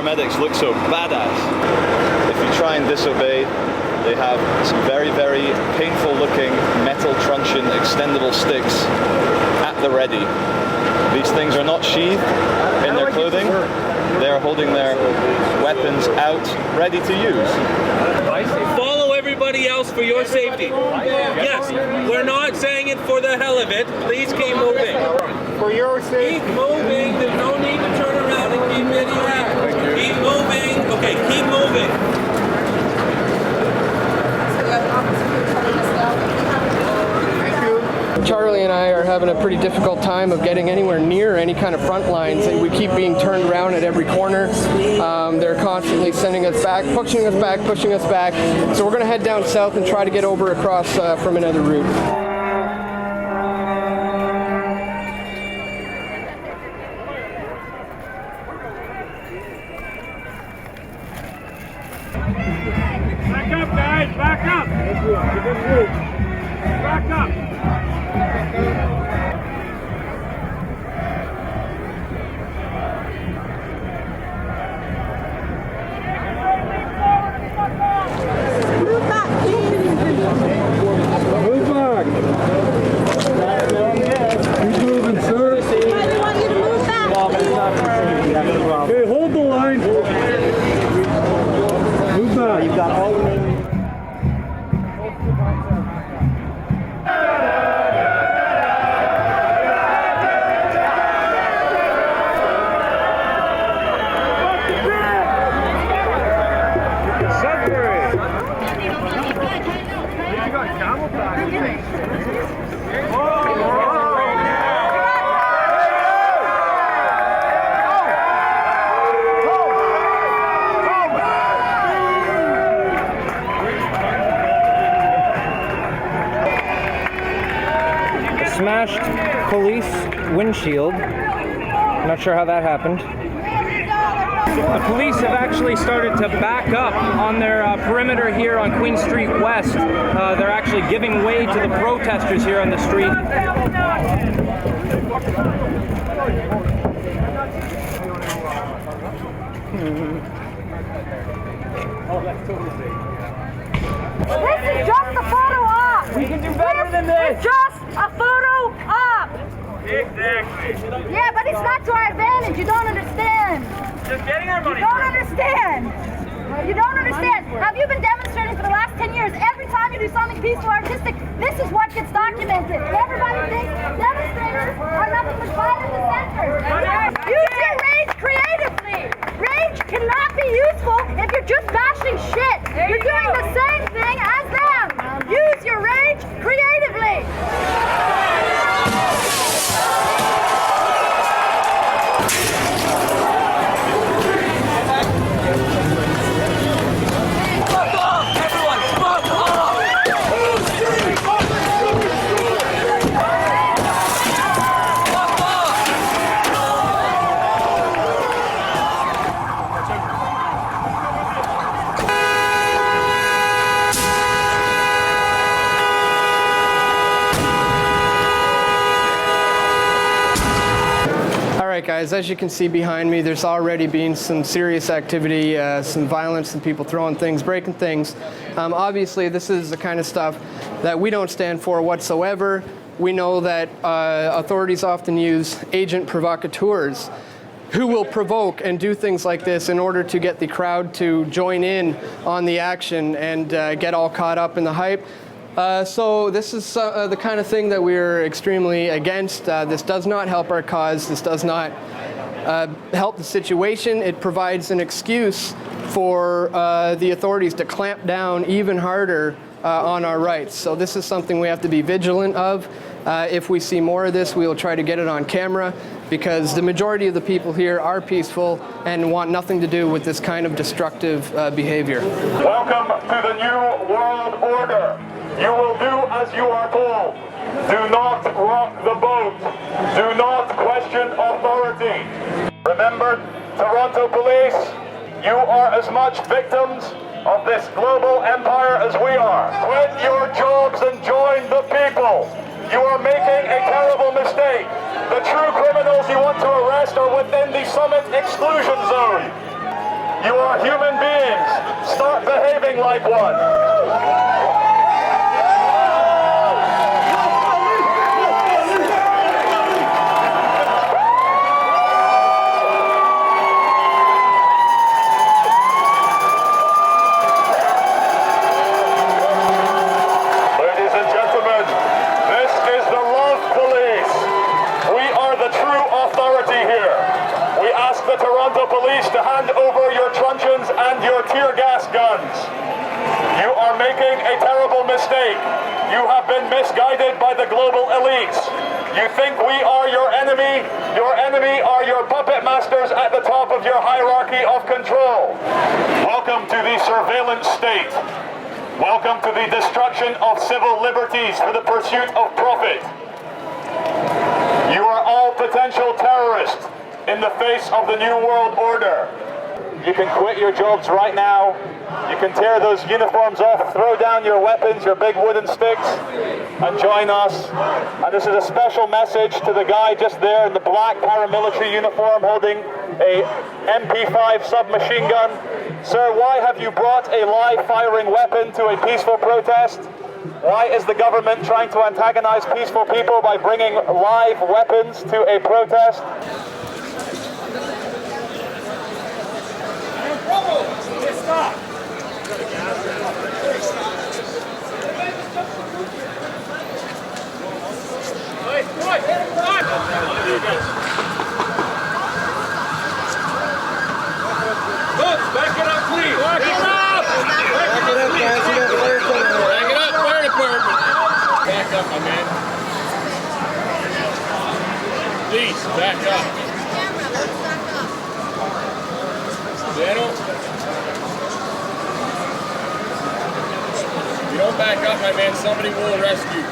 paramedics look so badass. If you try and disobey, they have some very, very painful looking metal truncheon extendable sticks at the ready. These things are not sheathed in their clothing. They are holding their weapons out, ready to use. Follow everybody else for your safety. Yes, we're not saying it for the hell of it. Please keep moving. For your safety. Keep moving. There's no need to turn around and keep video. Keep moving. Okay, keep moving. Charlie and I are having a pretty difficult time of getting anywhere near any kind of front lines. We keep being turned around at every corner. They're constantly sending us back, pushing us back, pushing us back. So we're going to head down south and try to get over across from another route. Back up, guys! Back up! Back up! Move back! Keep moving, sir. I want you to move back. Okay, hold the line. Move back. You've got all the smashed police windshield. Not sure how that happened. The police have actually started to back up on their perimeter here on Queen Street West. They're actually giving way to the protesters here on the street. This is just a photo op. We can do better than this. It's just a photo op. Exactly. Yeah, but it's not to our advantage. You don't understand. Just getting our money. You don't understand. You don't understand. Have you been demonstrating for the last 10 years? Every time you do something peaceful, artistic, this is what gets documented. Everybody thinks demonstrators are nothing but violent dissenters. Use your rage creatively. Rage cannot be useful if you're just bashing shit. You're doing the same thing as them. Use your rage creatively. Guys, as you can see behind me, there's already been some serious activity, some violence, some people throwing things, breaking things. Obviously, this is the kind of stuff that we don't stand for whatsoever. We know that authorities often use agent provocateurs who will provoke and do things like this in order to get the crowd to join in on the action and get all caught up in the hype. So this is the kind of thing that we're extremely against. This does not help our cause. This does not help the situation. It provides an excuse for the authorities to clamp down even harder on our rights. So this is something we have to be vigilant of. If we see more of this, we will try to get it on camera, because the majority of the people here are peaceful and want nothing to do with this kind of destructive behavior. Welcome to the new world order. You will do as you are told. Do not rock the boat. Do not question authority. Remember, Toronto Police, you are as much victims of this global empire as we are. Quit your jobs and join the people. You are making a terrible mistake. The true criminals you want to arrest are within the Summit exclusion zone. You are human beings. Start behaving like one. Ladies and gentlemen, this is the Love Police. We are the true authority here. We ask the Toronto Police to hand over your truncheons and your tear gas guns. You are making a terrible mistake. You have been misguided by the global elites. You think we are your enemy. Your enemy are your puppet masters at the top of your hierarchy of control. Welcome to the surveillance state. Welcome to the destruction of civil liberties for the pursuit of profit. You are all potential terrorists in the face of the New World Order. You can quit your jobs right now. You can tear those uniforms off, throw down your weapons, your big wooden sticks, and join us. And this is a special message to the guy just there in the black paramilitary uniform holding a MP5 submachine gun. Sir, why have you brought a live firing weapon to a peaceful protest? Why is the government trying to antagonize peaceful people by bringing live weapons to a protest? Back it up, please. Back it up. Back it up, guys. You got fire department. Back it up, fire department. Back up, my man. Please, back up. If you don't back up, my man, somebody will arrest you.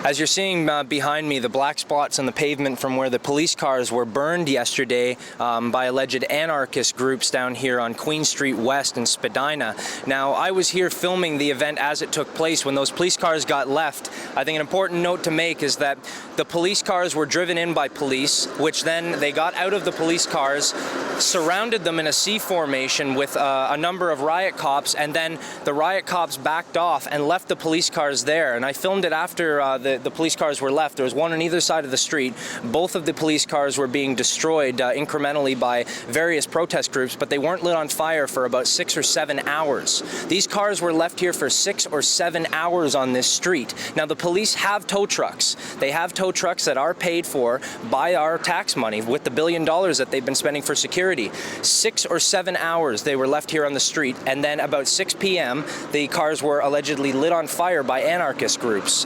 As you're seeing behind me, the black spots on the pavement from where the police cars were burned yesterday by alleged anarchist groups down here on Queen Street West in Spadina. Now, I was here filming the event as it took place when those police cars got left. I think an important note to make is that the police cars were driven in by police, which then they got out of the police cars, surrounded them in a C formation with a number of riot cops, and then the riot cops backed off and left the police cars there. And I filmed it after the police cars were left. There was one on either side of the street. Both of the police cars were being destroyed incrementally by various protest groups, but they weren't lit on fire for about 6 or 7 hours. These cars were left here for 6 or 7 hours on this street. Now, the police have tow trucks. They have tow trucks that are paid for by our tax money with the $1 billion that they've been spending for security. 6 or 7 hours they were left here on the street, and then about 6 p.m. the cars were allegedly lit on fire by anarchist groups.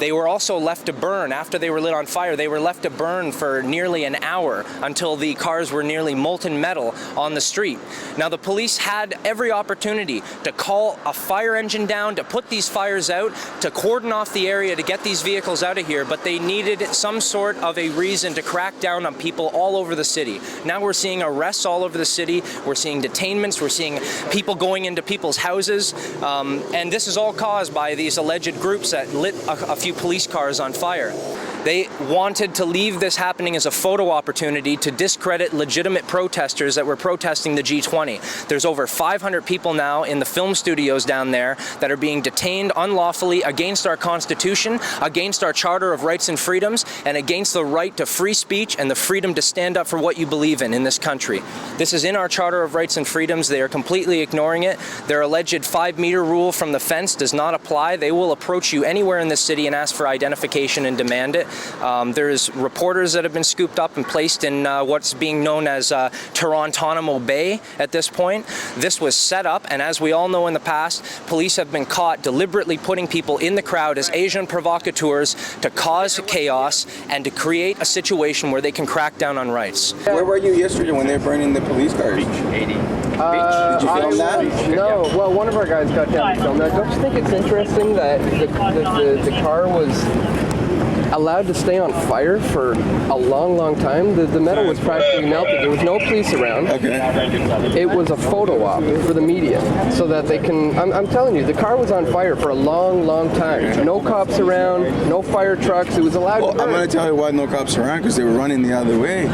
They were also left to burn. After they were lit on fire, they were left to burn for nearly an hour until the cars were nearly molten metal on the street. Now, the police had every opportunity to call a fire engine down, to put these fires out, to cordon off the area, to get these vehicles out of here, but they needed some sort of a reason to crack down on people all over the city. Now we're seeing arrests all over the city, we're seeing detainments, we're seeing people going into people's houses, and this is all caused by these alleged groups that lit a few police cars on fire. They wanted to leave this happening as a photo opportunity to discredit legitimate protesters that were protesting the G20. There's over 500 people now in the film studios down there that are being detained unlawfully against our Constitution, against our Charter of Rights and Freedoms, and against the right to free speech and the freedom to stand up for what you believe in this country. This is in our Charter of Rights and Freedoms. They are completely ignoring it. Their alleged 5-meter rule from the fence does not apply. They will approach you anywhere in this city and ask for identification and demand it. There's reporters that have been scooped up and placed in what's being known as Torontonomo Bay at this point. This was set up, and as we all know in the past, police have been caught deliberately putting people in the crowd as Asian provocateurs to cause chaos and to create a situation where they can crack down on rights. Where were you yesterday when they were burning the police cars? Beach 80. Did you film that? No. Well, one of our guys got down to film that. Don't you think it's interesting that the car was allowed to stay on fire for a long, long time. The metal was practically melted. There was no police around. Okay. It was a photo op for the media, so that they can. I'm telling you, the car was on fire for a long, long time. No cops around, no fire trucks. It was allowed to Well, burn. I'm gonna tell you why no cops around, because they were running the other way.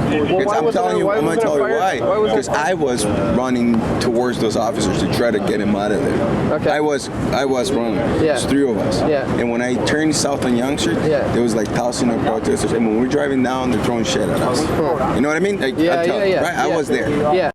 Well, why I'm wasn't telling there- you, why I'm gonna wasn't tell there you fire? why. Why wasn't Because I was running towards those officers to try to get him out of there. Okay. I was running. Yeah. There's three of us. Yeah. And when I turned south on Yonge Street, Yeah. there was like thousands of protesters. And when we're driving down, they're throwing shit at us. You know what I mean? Like, Yeah, I tell yeah, you, yeah. right? I yeah. was there. Yeah.